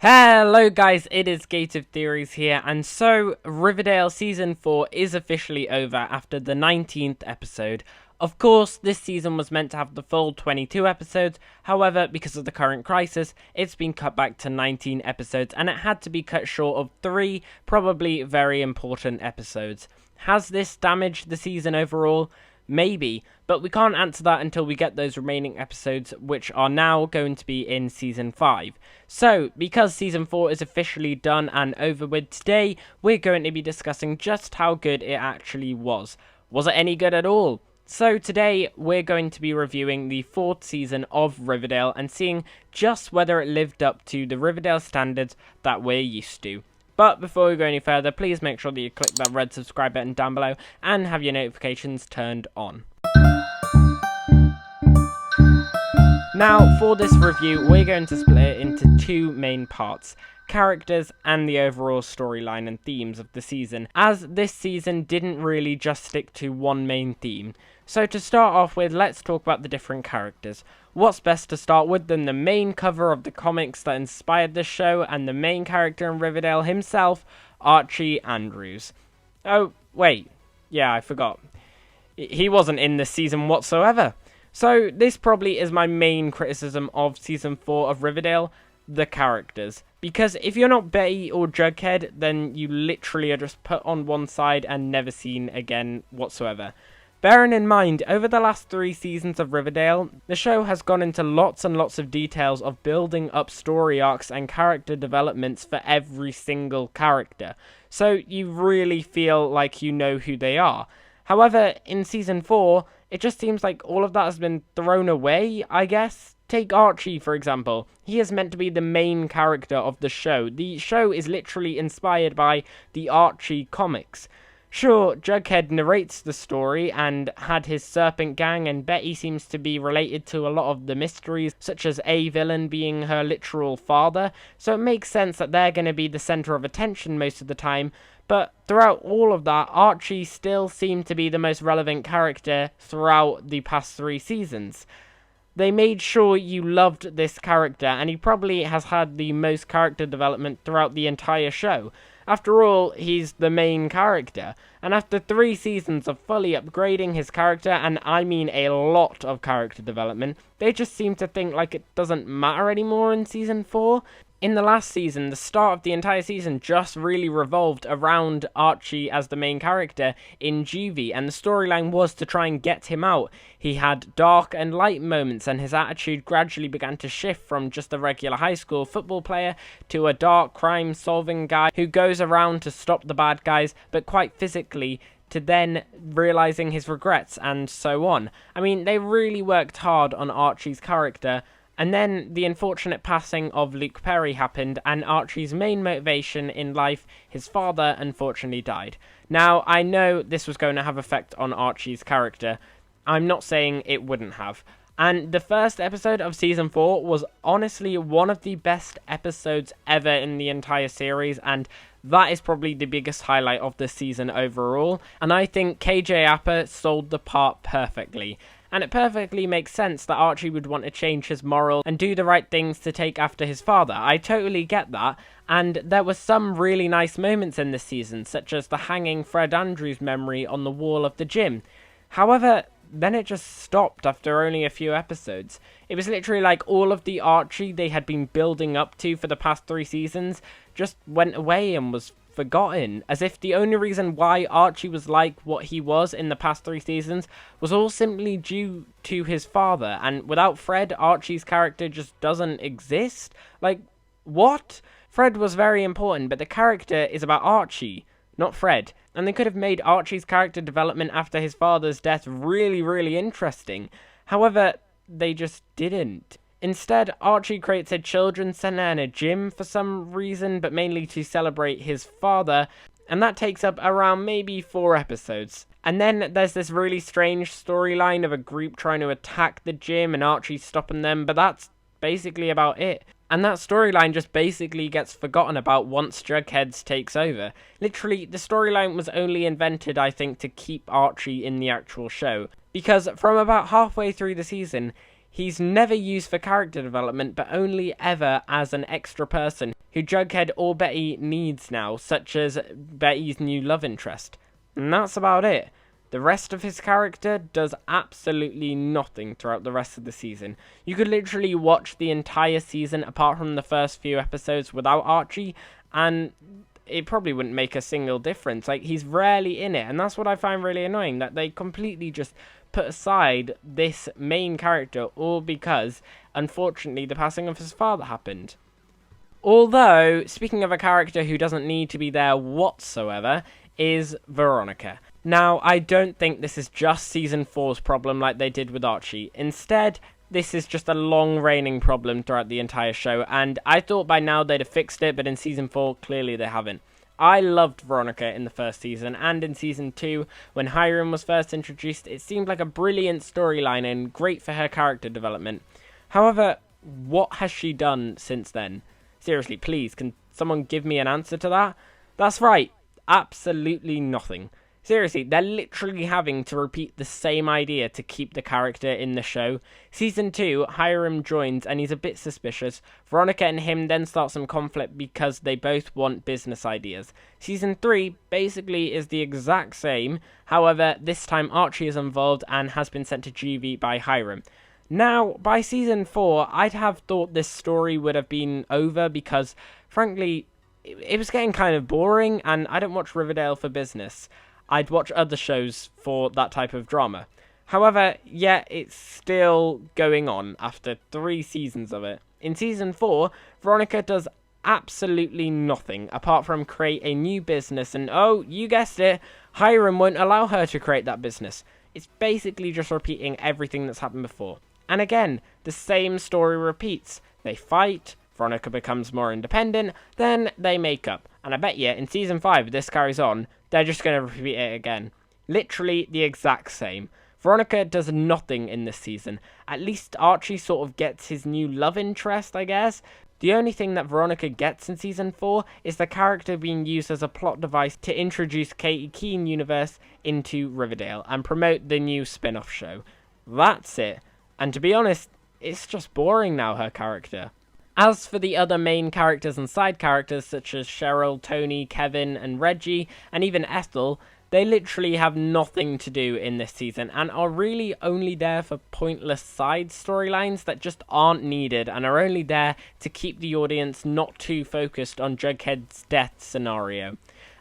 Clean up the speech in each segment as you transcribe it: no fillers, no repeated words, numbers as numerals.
Hello guys, it is Gate of Theories here, and so Riverdale Season 4 is officially over after the 19th episode. Of course, this season was meant to have the full 22 episodes, however, because of the current crisis, it's been cut back to 19 episodes, and it had to be cut short of 3 probably very important episodes. Has this damaged the season overall? Maybe, but we can't answer that until we get those remaining episodes, which are now going to be in Season 5. So, because Season 4 is officially done and over with today, we're going to be discussing just how good it actually was. Was it any good at all? So today, we're going to be reviewing the 4th season of Riverdale and seeing just whether it lived up to the Riverdale standards that we're used to. But before we go any further, please make sure that you click that red subscribe button down below and have your notifications turned on. Now, for this review, we're going to split it into 2 main parts: characters and the overall storyline and themes of the season, as this season didn't really just stick to one main theme. So to start off with, let's talk about the different characters. What's best to start with than the main cover of the comics that inspired this show and the main character in Riverdale himself, Archie Andrews. Oh, wait. Yeah, I forgot. He wasn't in this season whatsoever. So this probably is my main criticism of Season 4 of Riverdale, the characters. Because if you're not Betty or Jughead, then you literally are just put on one side and never seen again whatsoever. Bearing in mind, over the last 3 seasons of Riverdale, the show has gone into lots and lots of details of building up story arcs and character developments for every single character, so you really feel like you know who they are. However, in Season 4, it just seems like all of that has been thrown away, I guess. Take Archie, for example. He is meant to be the main character of the show. The show is literally inspired by the Archie comics. Sure, Jughead narrates the story and had his serpent gang, and Betty seems to be related to a lot of the mysteries, such as a villain being her literal father, so it makes sense that they're going to be the center of attention most of the time, but throughout all of that, Archie still seemed to be the most relevant character throughout the past 3 seasons. They made sure you loved this character, and he probably has had the most character development throughout the entire show. After all, he's the main character, and after 3 seasons of fully upgrading his character, and I mean a lot of character development, they just seem to think like it doesn't matter anymore in Season 4. In the last season, the start of the entire season just really revolved around Archie as the main character in Juvie, and the storyline was to try and get him out. He had dark and light moments, and his attitude gradually began to shift from just a regular high school football player to a dark crime-solving guy who goes around to stop the bad guys, but quite physically, to then realizing his regrets and so on. I mean, they really worked hard on Archie's character. And then the unfortunate passing of Luke Perry happened, and Archie's main motivation in life, his father, unfortunately died. Now, I know this was going to have effect on Archie's character. I'm not saying it wouldn't have. And the first episode of Season 4 was honestly one of the best episodes ever in the entire series, and that is probably the biggest highlight of the season overall. And I think KJ Apa sold the part perfectly. And it perfectly makes sense that Archie would want to change his moral and do the right things to take after his father. I totally get that, and there were some really nice moments in this season, such as the hanging Fred Andrews memory on the wall of the gym. However, then it just stopped after only a few episodes. It was literally like all of the Archie they had been building up to for the past 3 seasons just went away and was forgotten, as if the only reason why Archie was like what he was in the past 3 seasons was all simply due to his father, and without Fred, Archie's character just doesn't exist. Like, what? Fred was very important, but the character is about Archie, not Fred, and they could have made Archie's character development after his father's death really, really interesting. However, they just didn't. Instead, Archie creates a children's centre and a gym for some reason, but mainly to celebrate his father, and that takes up around maybe 4 episodes. And then there's this really strange storyline of a group trying to attack the gym and Archie stopping them, but that's basically about it. And that storyline just basically gets forgotten about once Jughead takes over. Literally, the storyline was only invented, I think, to keep Archie in the actual show, because from about halfway through the season, He's never used for character development, but only ever as an extra person who Jughead or Betty needs now, such as Betty's new love interest. And that's about it. The rest of his character does absolutely nothing throughout the rest of the season. You could literally watch the entire season apart from the first few episodes without Archie, and it probably wouldn't make a single difference. Like, he's rarely in it, and that's what I find really annoying, that they completely just put aside this main character, all because, unfortunately, the passing of his father happened. Although, speaking of a character who doesn't need to be there whatsoever, is Veronica. Now, I don't think this is just Season 4's problem like they did with Archie. Instead, this is just a long-reigning problem throughout the entire show, and I thought by now they'd have fixed it, but in Season 4, clearly they haven't. I loved Veronica in the first season, and in Season 2, when Hiram was first introduced, it seemed like a brilliant storyline and great for her character development. However, what has she done since then? Seriously, please, can someone give me an answer to that? That's right, absolutely nothing. Seriously, they're literally having to repeat the same idea to keep the character in the show. Season 2, Hiram joins and he's a bit suspicious. Veronica and him then start some conflict because they both want business ideas. Season 3 basically is the exact same, however, this time Archie is involved and has been sent to juvie by Hiram. Now, by Season 4, I'd have thought this story would have been over because, frankly, it was getting kind of boring, and I don't watch Riverdale for business. I'd watch other shows for that type of drama. However, yeah, it's still going on after 3 seasons of it. In Season 4, Veronica does absolutely nothing apart from create a new business, and oh, you guessed it, Hiram won't allow her to create that business. It's basically just repeating everything that's happened before. And again, the same story repeats. They fight, Veronica becomes more independent, then they make up. And I bet you, in Season 5, if this carries on, they're just going to repeat it again. Literally the exact same. Veronica does nothing in this season. At least Archie sort of gets his new love interest, I guess. The only thing that Veronica gets in Season 4 is the character being used as a plot device to introduce Katie Keene universe into Riverdale and promote the new spin-off show. That's it. And to be honest, it's just boring now, her character. As for the other main characters and side characters such as Cheryl, Tony, Kevin and Reggie, and even Ethel, they literally have nothing to do in this season and are really only there for pointless side storylines that just aren't needed and are only there to keep the audience not too focused on Jughead's death scenario.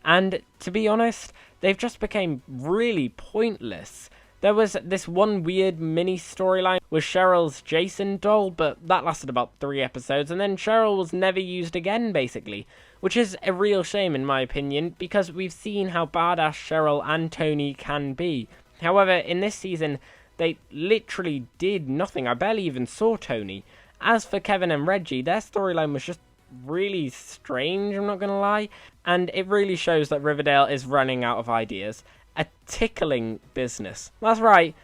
And to be honest, they've just become really pointless. There was this one weird mini storyline with Cheryl's Jason doll, but that lasted about 3 episodes, and then Cheryl was never used again, basically. Which is a real shame, in my opinion, because we've seen how badass Cheryl and Tony can be. However, in this season, they literally did nothing. I barely even saw Tony. As for Kevin and Reggie, their storyline was just really strange, I'm not gonna lie. And it really shows that Riverdale is running out of ideas. A tickling business. That's right,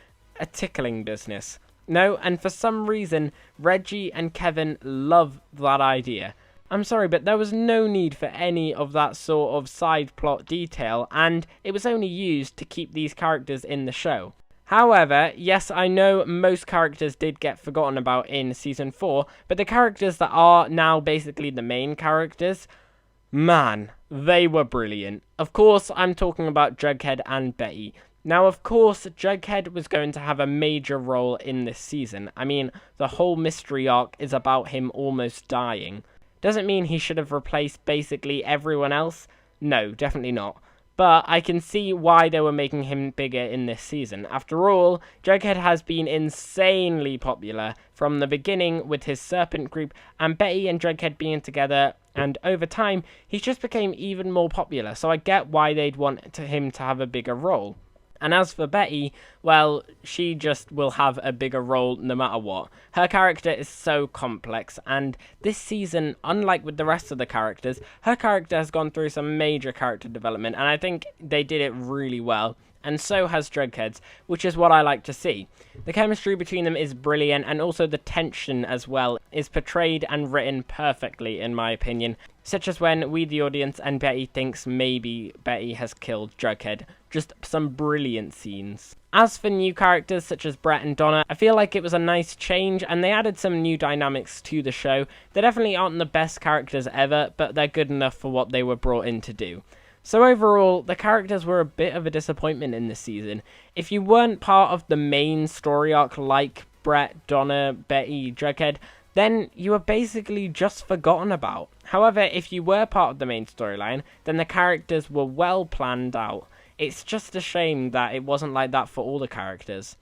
a tickling business. No, and for some reason, Reggie and Kevin love that idea. I'm sorry, but there was no need for any of that sort of side plot detail, and it was only used to keep these characters in the show. However, yes, I know most characters did get forgotten about in Season 4, but the characters that are now basically the main characters, man, they were brilliant. Of course, I'm talking about Jughead and Betty. Now, of course, Jughead was going to have a major role in this season. I mean, the whole mystery arc is about him almost dying. Doesn't mean he should have replaced basically everyone else. No, definitely not. But I can see why they were making him bigger in this season. After all, Jughead has been insanely popular from the beginning with his Serpent group and Betty and Jughead being together, and over time, he just became even more popular, so I get why they'd want him to have a bigger role. And as for Betty, well, she just will have a bigger role no matter what. Her character is so complex, and this season, unlike with the rest of the characters, her character has gone through some major character development, and I think they did it really well. And so has Jughead's, which is what I like to see. The chemistry between them is brilliant, and also the tension as well is portrayed and written perfectly, in my opinion. Such as when we, the audience, and Betty thinks maybe Betty has killed Jughead. just some brilliant scenes. As for new characters such as Brett and Donna, I feel like it was a nice change and they added some new dynamics to the show. They definitely aren't the best characters ever, but they're good enough for what they were brought in to do. So overall, the characters were a bit of a disappointment in this season. If you weren't part of the main story arc like Brett, Donna, Betty, Jughead, then you were basically just forgotten about. However, if you were part of the main storyline, then the characters were well planned out. It's just a shame that it wasn't like that for all the characters.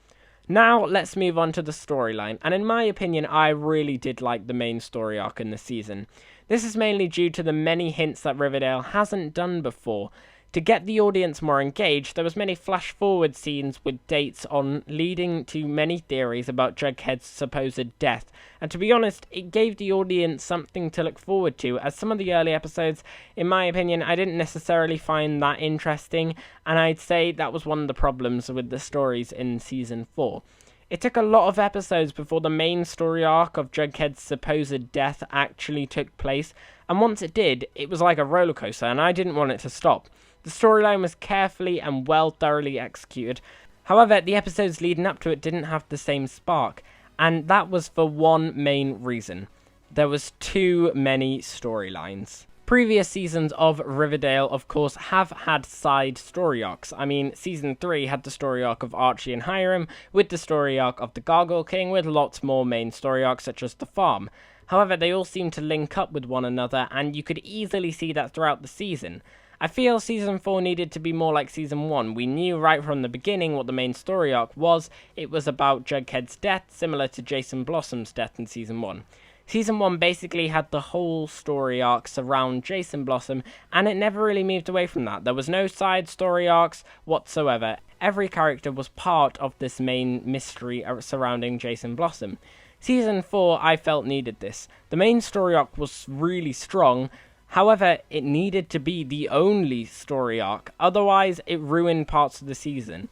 Now, let's move on to the storyline, and in my opinion, I really did like the main story arc in the season. This is mainly due to the many hints that Riverdale hasn't done before. To get the audience more engaged, there was many flash-forward scenes with dates on, leading to many theories about Jughead's supposed death. And to be honest, it gave the audience something to look forward to, as some of the early episodes, in my opinion, I didn't necessarily find that interesting, and I'd say that was one of the problems with the stories in Season 4. It took a lot of episodes before the main story arc of Jughead's supposed death actually took place, and once it did, it was like a roller coaster, and I didn't want it to stop. The storyline was carefully and thoroughly executed. However, the episodes leading up to it didn't have the same spark, and that was for one main reason. There was too many storylines. Previous seasons of Riverdale, of course, have had side story arcs. I mean, Season 3 had the story arc of Archie and Hiram, with the story arc of the Gargoyle King, with lots more main story arcs such as The Farm. However, they all seem to link up with one another, and you could easily see that throughout the season. I feel Season 4 needed to be more like Season 1. We knew right from the beginning what the main story arc was. It was about Jughead's death, similar to Jason Blossom's death in Season 1. Season 1 basically had the whole story arc surround Jason Blossom, and it never really moved away from that. There was no side story arcs whatsoever. Every character was part of this main mystery surrounding Jason Blossom. Season 4, I felt, needed this. The main story arc was really strong. However, it needed to be the only story arc, otherwise it ruined parts of the season.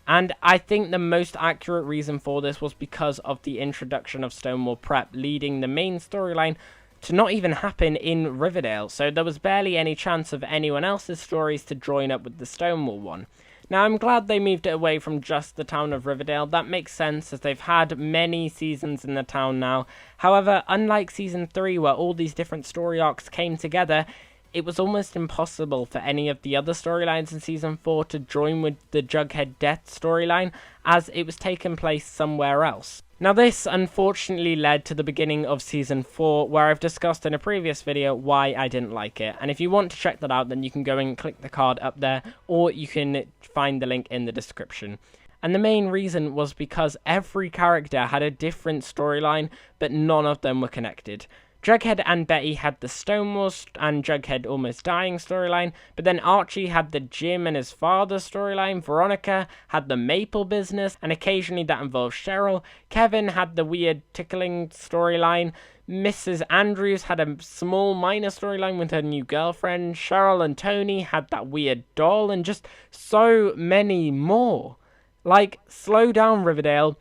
And I think the most accurate reason for this was because of the introduction of Stonewall Prep, leading the main storyline to not even happen in Riverdale, so there was barely any chance of anyone else's stories to join up with the Stonewall one. Now, I'm glad they moved it away from just the town of Riverdale. That makes sense, as they've had many seasons in the town now. However, unlike Season 3, where all these different story arcs came together, it was almost impossible for any of the other storylines in Season 4 to join with the Jughead Death storyline, as it was taking place somewhere else. Now, this unfortunately led to the beginning of Season 4, where I've discussed in a previous video why I didn't like it. And if you want to check that out, then you can go and click the card up there, or you can find the link in the description. And the main reason was because every character had a different storyline, but none of them were connected. Jughead and Betty had the Stonewall and Jughead almost dying storyline, but then Archie had the Jim and his father storyline, Veronica had the Maple business, and occasionally that involved Cheryl, Kevin had the weird tickling storyline, Mrs. Andrews had a small minor storyline with her new girlfriend, Cheryl and Tony had that weird doll, and just so many more. Like, slow down, Riverdale,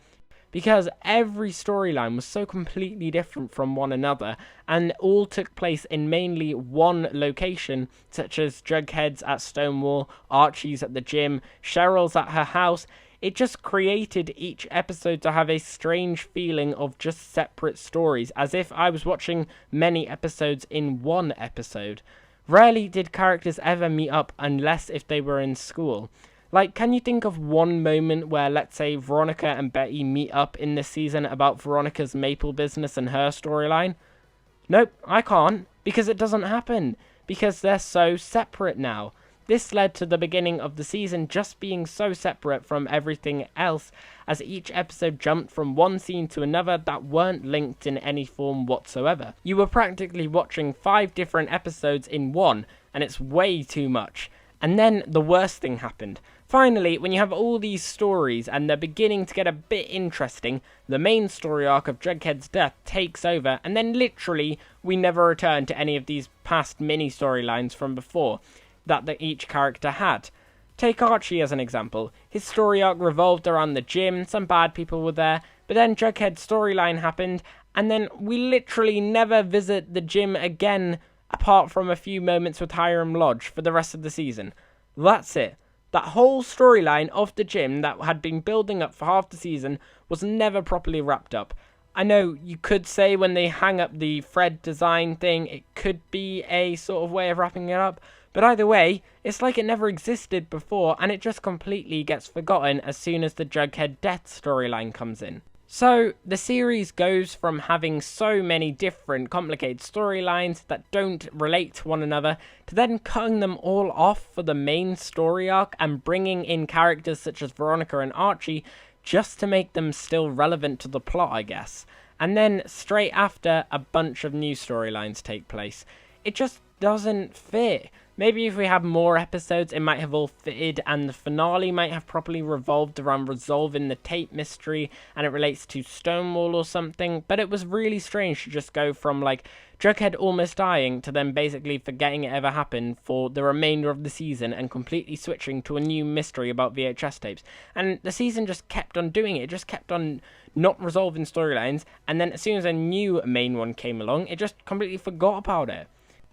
because every storyline was so completely different from one another, and all took place in mainly one location, such as Jughead's at Stonewall, Archie's at the gym, Cheryl's at her house. It just created each episode to have a strange feeling of just separate stories, as if I was watching many episodes in one episode. Rarely did characters ever meet up unless if they were in school. Like, can you think of one moment where, let's say, Veronica and Betty meet up in this season about Veronica's Maple business and her storyline? Nope, I can't, because it doesn't happen, because they're so separate now. This led to the beginning of the season just being so separate from everything else, as each episode jumped from one scene to another that weren't linked in any form whatsoever. You were practically watching 5 different episodes in one, and it's way too much. And then the worst thing happened. Finally, when you have all these stories and they're beginning to get a bit interesting, the main story arc of Jughead's death takes over, and then literally we never return to any of these past mini storylines from before that each character had. Take Archie as an example. His story arc revolved around the gym, some bad people were there, but then Jughead's storyline happened, and then we literally never visit the gym again, apart from a few moments with Hiram Lodge for the rest of the season. That's it. That whole storyline of the gym that had been building up for half the season was never properly wrapped up. I know you could say when they hang up the Fred design thing, it could be a sort of way of wrapping it up, but either way, it's like it never existed before, and it just completely gets forgotten as soon as the Jughead Death storyline comes in. So, the series goes from having so many different complicated storylines that don't relate to one another, to then cutting them all off for the main story arc and bringing in characters such as Veronica and Archie just to make them still relevant to the plot, I guess. And then, straight after, a bunch of new storylines take place. It just doesn't fit. Maybe if we had more episodes, it might have all fitted, and the finale might have properly revolved around resolving the tape mystery, and it relates to Stonewall or something, but it was really strange to just go from, like, Jughead almost dying to then basically forgetting it ever happened for the remainder of the season and completely switching to a new mystery about VHS tapes. And the season just kept on doing it. It just kept on not resolving storylines, and then as soon as a new main one came along, it just completely forgot about it.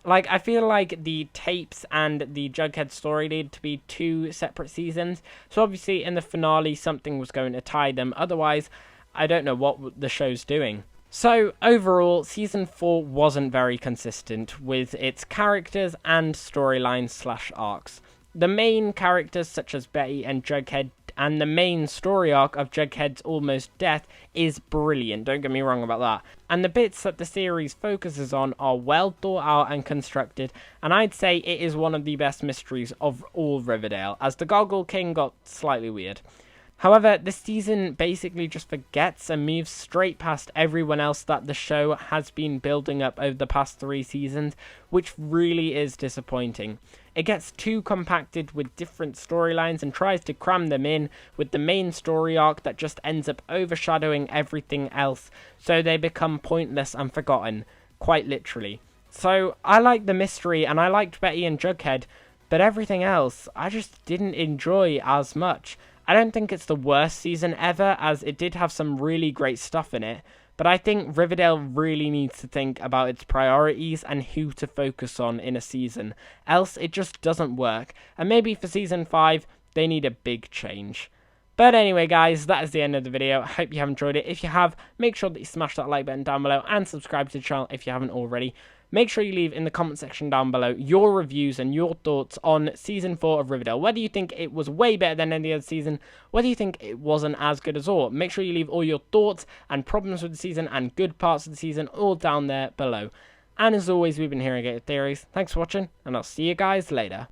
Like, I feel like the tapes and the Jughead story need to be two separate seasons. So obviously in the finale something was going to tie them. Otherwise, I don't know what the show's doing. So overall, season 4 wasn't very consistent with its characters and storylines / arcs. The main characters such as Betty and Jughead and the main story arc of Jughead's almost death is brilliant, don't get me wrong about that. And the bits that the series focuses on are well thought out and constructed, and I'd say it is one of the best mysteries of all Riverdale, as the Goggle King got slightly weird. However, this season basically just forgets and moves straight past everyone else that the show has been building up over the past 3 seasons, which really is disappointing. It gets too compacted with different storylines and tries to cram them in with the main story arc that just ends up overshadowing everything else, so they become pointless and forgotten, quite literally. So, I liked the mystery and I liked Betty and Jughead, but everything else I just didn't enjoy as much. I don't think it's the worst season ever, as it did have some really great stuff in it, but I think Riverdale really needs to think about its priorities and who to focus on in a season, else it just doesn't work, and maybe for season 5, they need a big change. But anyway guys, that is the end of the video. I hope you have enjoyed it. If you have, make sure that you smash that like button down below and subscribe to the channel if you haven't already. Make sure you leave in the comment section down below your reviews and your thoughts on Season 4 of Riverdale. Whether you think it was way better than any other season, whether you think it wasn't as good as all. Make sure you leave all your thoughts and problems with the season and good parts of the season all down there below. And as always, we've been here at Theories. Thanks for watching, and I'll see you guys later.